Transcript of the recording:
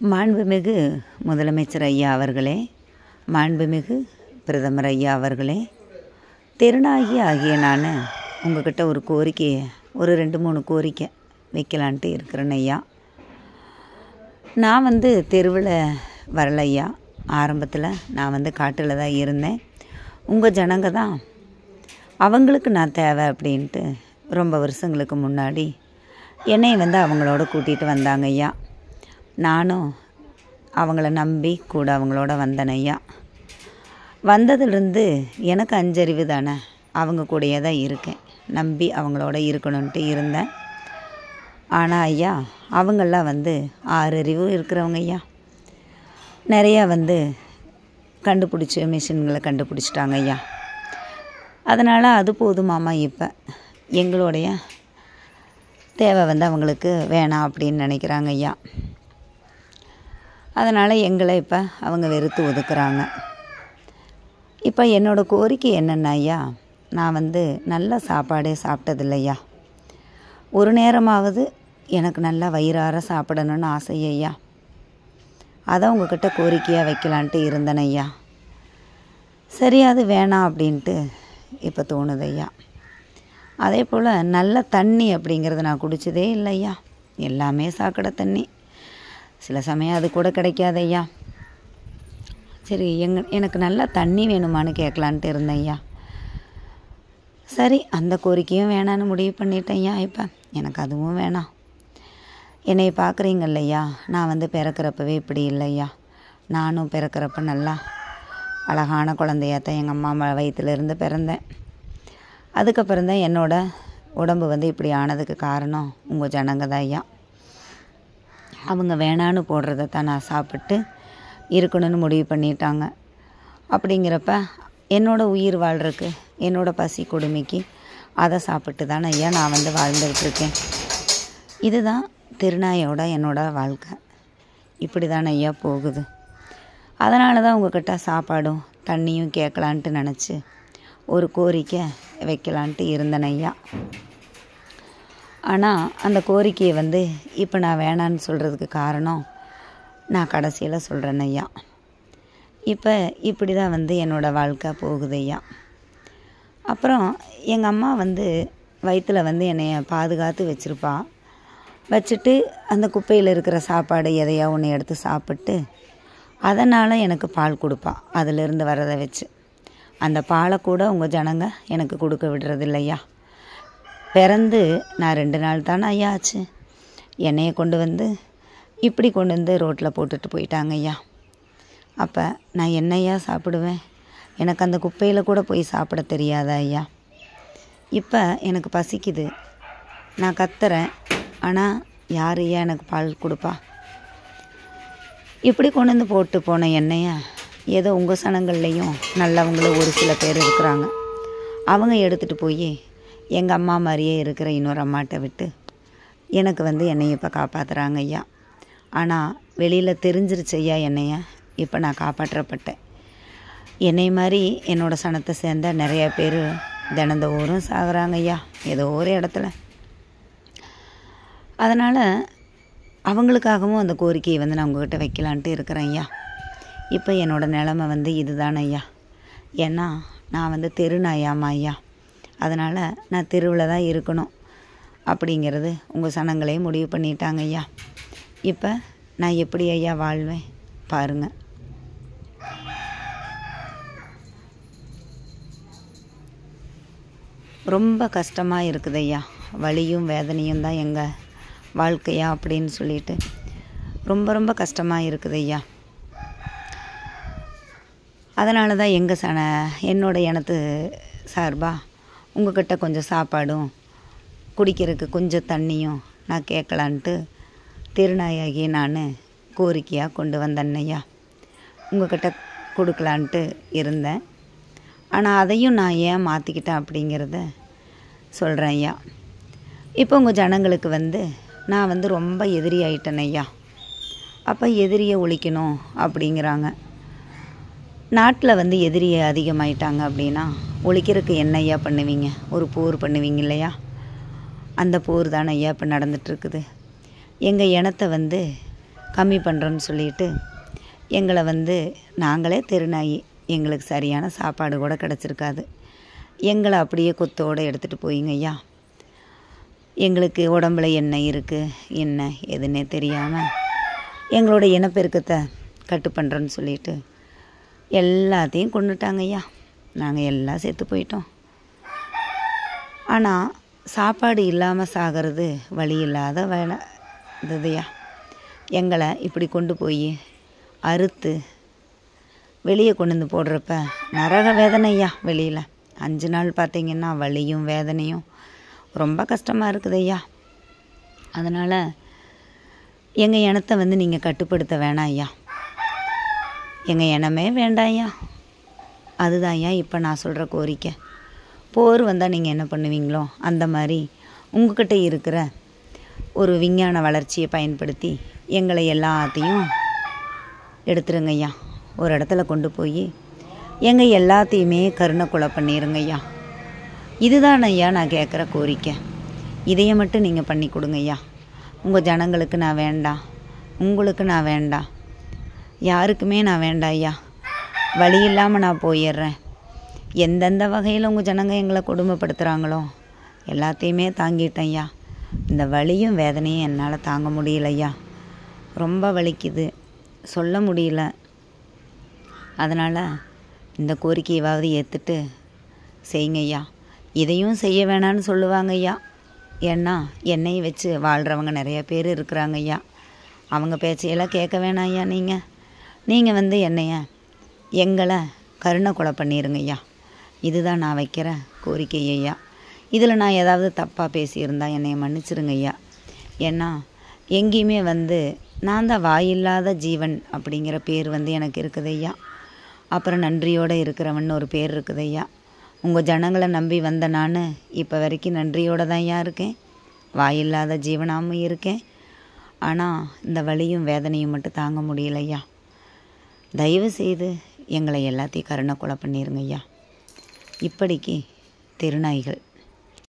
மாண்புமிகு முதலமைச்சர் ஐயா அவர்களே, மாண்புமிகு பிரதமர் ஐயா அவர்களே, திருநாயகி ஆகிய நான் உங்கள்கிட்ட ஒரு கோரிக்கையை ஒரு 2-3 கோரிக்கை வைக்கலான்ட்டு இருக்கிறேன் ஐயா. நான் தெருவில் வரல ஐயா. ஆரம்பத்தில் நான் காட்டில் தான் இருந்தேன். உங்கள் ஜனங்க தான் அவங்களுக்கு நான் தேவை அப்படின்ட்டு ரொம்ப வருஷங்களுக்கு முன்னாடி என்னை அவங்களோட கூட்டிகிட்டு வந்தாங்க ஐயா. நானும் அவங்கள நம்பி கூட அவங்களோட வந்தேன் ஐயா. வந்ததுலேருந்து எனக்கு 5 அறிவு தானே, அவங்க கூடயே தான் இருக்கேன். நம்பி அவங்களோட இருக்கணுன்ட்டு இருந்தேன். ஆனால் ஐயா, அவங்களாம் 6 அறிவு இருக்கிறவங்க ஐயா. நிறையா கண்டுபிடிச்சி மிஷின்களை கண்டுபிடிச்சிட்டாங்க ஐயா. அதனால் அது போதுமாமா. இப்போ எங்களுடைய தேவை அவங்களுக்கு வேணாம் அப்படின்னு நினைக்கிறாங்க ஐயா. அதனால் எங்களை இப்போ அவங்க வெறுத்து ஒதுக்குறாங்க. இப்போ என்னோடய கோரிக்கை என்னென்னா ஐயா, நான் நல்ல சாப்பாடே சாப்பிட்டதில்லையா. ஒரு நேரமாவது எனக்கு நல்லா வயிறார சாப்பிடணுன்னு ஆசை ஐயா. அதை உங்கள்கிட்ட கோரிக்கையாக வைக்கலான்ட்டு இருந்தேன் ஐயா. சரி, அது வேணாம் அப்படின்ட்டு இப்போ தோணுது ஐயா. அதே போல் நல்ல தண்ணி அப்படிங்கிறது நான் குடித்ததே இல்லை ஐயா. எல்லாமே சாக்கடை தண்ணி. சில சமயம் அது கூட கிடைக்காது ஐயா. சரி, எனக்கு நல்லா தண்ணி வேணுமான்னு கேட்கலான்ட்டு இருந்தேன் ஐயா. சரி, அந்த கோரிக்கையும் வேணான்னு முடிவு பண்ணிட்டேன் ஐயா. இப்போ எனக்கு அதுவும் வேணாம். என்னை பார்க்குறீங்கல்ல ஐயா, நான் பிறக்கிறப்பவே இப்படி இல்லை ஐயா. நானும் பிறக்கிறப்ப நல்லா அழகான குழந்தையாத்தான் எங்கள் அம்மா வயிற்றுலேருந்து பிறந்தேன். அதுக்கப்புறம் தான் என்னோடய உடம்பு இப்படி ஆனதுக்கு காரணம் உங்கள் ஜனங்க தான் ஐயா. அவங்க வேணான்னு போடுறத தான் நான் சாப்பிட்டு இருக்கணும்னு முடிவு பண்ணிட்டாங்க. அப்படிங்கிறப்ப என்னோடய உயிர் வாழ்கிறதுக்கு, என்னோடய பசி கொடுமைக்கு அதை சாப்பிட்டு தானே ஐயா நான் வாழ்ந்துகிட்ருக்கேன். இதுதான் திருநாயோட என்னோடய வாழ்க்கை. இப்படி தானே ஐயா போகுது. அதனால தான் உங்கள்கிட்ட சாப்பாடும் தண்ணியும் கேட்கலான்ட்டு நினச்சி ஒரு கோரிக்கை வைக்கலான்ட்டு இருந்தேன் ஐயா. ஆனால் அந்த கோரிக்கையை இப்போ நான் வேணான்னு சொல்கிறதுக்கு காரணம் நான் கடைசியில் சொல்கிறேன் ஐயா. இப்போ இப்படி தான் என்னோடய வாழ்க்கை போகுது ஐயா. அப்புறம் எங்கள் அம்மா வயிற்றில் என்னைய பாதுகாத்து வச்சுருப்பா. வச்சுட்டு அந்த குப்பையில் இருக்கிற சாப்பாடு எதையா ஒன்று எடுத்து சாப்பிட்டு அதனால் எனக்கு பால் கொடுப்பா. அதிலிருந்து வரதை வச்சு அந்த பாலை கூட உங்கள் ஜனங்க எனக்கு கொடுக்க விடுறதில்லையா. பிறந்து நான் 2 நாள் தானே ஐயா ஆச்சு. என்னையை கொண்டு இப்படி கொண்டு ரோட்டில் போட்டுட்டு போயிட்டாங்க ஐயா. அப்போ நான் என்னையா சாப்பிடுவேன்? எனக்கு அந்த குப்பையில் கூட போய் சாப்பிட தெரியாதா ஐயா. இப்போ எனக்கு பசிக்குது, நான் கத்துறேன். ஆனால் யார் ஐயா எனக்கு பால் கொடுப்பா? இப்படி கொண்டு போட்டு போன எண்ணெயை ஏதோ உங்கள் சனங்கள்லேயும் நல்லவங்களும் ஒரு சில பேர் இருக்கிறாங்க. அவங்க எடுத்துகிட்டு போய் எங்கள் அம்மா மாதிரியே இருக்கிற இன்னொரு அம்மாட்ட விட்டு எனக்கு என்னையை இப்போ காப்பாற்றுறாங்க ஐயா. ஆனால் வெளியில் தெரிஞ்சிருச்சு ஐயா என்னைய. இப்போ நான் காப்பாற்றப்பட்டேன். என்னை மாதிரி என்னோடய சனத்தை சேர்ந்த நிறைய பேர் தினந்தோறும் சாகுறாங்க ஐயா, ஏதோ ஒரு இடத்துல. அதனால் அவங்களுக்காகவும் அந்த கோரிக்கையை நான் உங்கள்கிட்ட வைக்கலான்ட்டு இருக்கிறேன் ஐயா. இப்போ என்னோடய நிலமை இதுதானே ஐயா. ஏன்னா நான் தெருநாயாமா ஐயா. அதனால் நான் தெருவில் தான் இருக்கணும் அப்படிங்கிறது உங்கள் சனங்களே முடிவு பண்ணிட்டாங்க ஐயா. இப்போ நான் எப்படி ஐயா வாழ்வேன் பாருங்கள். ரொம்ப கஷ்டமாக இருக்குது ஐயா. வலியும் வேதனையும் தான் எங்கள் வாழ்க்கையா அப்படின்னு சொல்லிட்டு ரொம்ப ரொம்ப கஷ்டமாக இருக்குது ஐயா. அதனால தான் என்னோட இனத்து சார்பாக உங்கள்கிட்ட கொஞ்சம் சாப்பாடும் குடிக்கிறதுக்கு கொஞ்சம் தண்ணியும் நான் கேட்கலான்ட்டு திருநாயாகி நான் கோரிக்கையாக கொண்டு வந்தேன் ஐயா. உங்கள்கிட்ட கொடுக்கலான்ட்டு இருந்தேன். ஆனால் அதையும் நான் ஏன் மாற்றிக்கிட்டேன் அப்படிங்கிறத சொல்கிறேன் ஐயா. இப்போ உங்கள் ஜனங்களுக்கு நான் ரொம்ப எதிரி ஆயிட்டேன் ஐயா. அப்போ எதிரியை ஒழிக்கணும் அப்படிங்கிறாங்க. நாட்டில் எதிரியை அதிகமாயிட்டாங்க அப்படின்னா ஒழிக்கிறதுக்கு என்ன ஐயா பண்ணுவீங்க? ஒரு போர் பண்ணுவீங்க இல்லையா? அந்த போர் தானே ஐயா இப்போ நடந்துகிட்ருக்குது. எங்கள் இனத்தை கம்மி பண்ணுறோன்னு சொல்லிட்டு எங்களை வந்து நாங்களே தெருநாயி, எங்களுக்கு சரியான சாப்பாடு கூட கிடச்சிருக்காது. எங்களை அப்படியே கொத்தோடு எடுத்துகிட்டு போயிங்க ஐயா. எங்களுக்கு உடம்புல என்ன இருக்குது என்ன எதுன்னே தெரியாமல் எங்களோட இனப்பெருக்கத்தை கட்டு பண்ணுறோன்னு சொல்லிட்டு எல்லாத்தையும் கொண்டுட்டாங்க ஐயா. நாங்கள் எல்லாம் செத்து போயிட்டோம். ஆனால் சாப்பாடு இல்லாமல் சாகிறது வழி இல்லாத வேலை இதுதையா. எங்களை இப்படி கொண்டு போய் அறுத்து வெளியே கொண்டு வந்து போடுறப்ப நரக வேதனை ஐயா. வெளியில் 5 நாள் பார்த்திங்கன்னா வலியும் வேதனையும் ரொம்ப கஷ்டமாக இருக்குது ஐயா. அதனால் எங்கள் இனத்தை வந்து நீங்கள் கட்டுப்படுத்த வேணாம் ஐயா. எங்கள் இனமே வேண்டாம் ஐயா. அதுதான் ஐயா இப்போ நான் சொல்கிற கோரிக்கை. போர் வந்தால் நீங்கள் என்ன பண்ணுவீங்களோ அந்த மாதிரி உங்கள்கிட்ட இருக்கிற ஒரு விஞ்ஞான வளர்ச்சியை பயன்படுத்தி எங்களை எல்லாத்தையும் எடுத்துருங்க ஐயா. ஒரு இடத்துல கொண்டு போய் எங்கள் எல்லாத்தையுமே கருணை கொலை பண்ணிடுங்க ஐயா. இதுதான் ஐயா நான் கேட்குற கோரிக்கை. இதையை மட்டும் நீங்கள் பண்ணி கொடுங்க ஐயா. உங்கள் ஜனங்களுக்கு நான் வேண்டாம், உங்களுக்கு நான் வேண்டாம், யாருக்குமே நான் வேண்டாம் ஐயா. வழி இல்லாமல் நான் போயிடுறேன். எந்தெந்த வகையில் உங்கள் ஜனங்க எங்களை கொடுமைப்படுத்துகிறாங்களோ எல்லாத்தையுமே தாங்கிட்டேன் ஐயா. இந்த வலியும் வேதனையும் என்னால் தாங்க முடியல ஐயா. ரொம்ப வலிக்குது, சொல்ல முடியல. அதனால் இந்த கோரிக்கையாவது ஏற்றுட்டு செய்யுங்க ஐயா. இதையும் செய்ய வேணான்னு சொல்லுவாங்க ஐயா. ஏன்னா என்னை வச்சு வாழ்கிறவங்க நிறைய பேர் இருக்கிறாங்க ஐயா. அவங்க பேச்சையெல்லாம் கேட்க வேணாம் ஐயா. நீங்கள் வந்து எங்களை கருணை கொலை பண்ணிடுங்க ஐயா. இதுதான் நான் வைக்கிற கோரிக்கை ஐயா. இதில் நான் ஏதாவது தப்பாக பேசியிருந்தால் என்னை மன்னிச்சிருங்க ஐயா. ஏன்னா எங்கேயுமே வந்து நான் தான் வாயில்லாத ஜீவன் அப்படிங்கிற பேர் வந்து எனக்கு இருக்குது ஐயா. அப்புறம் நன்றியோடு இருக்கிறவன் ஒரு பேர் இருக்குது ஐயா. உங்கள் ஜனங்களை நம்பி வந்த நான் இப்போ வரைக்கும் நன்றியோடு தான் ஐயா இருக்கேன். வாயில்லாத ஜீவனாகவும் இருக்கேன். ஆனால் இந்த வலியும் வேதனையும் மட்டும் தாங்க முடியல ஐயா. தயவு செய்து எங்களை எல்லாத்தையும் கருணை கொலை பண்ணிடுங்க ஐயா. இப்படிக்கு தெருநாய்கள்.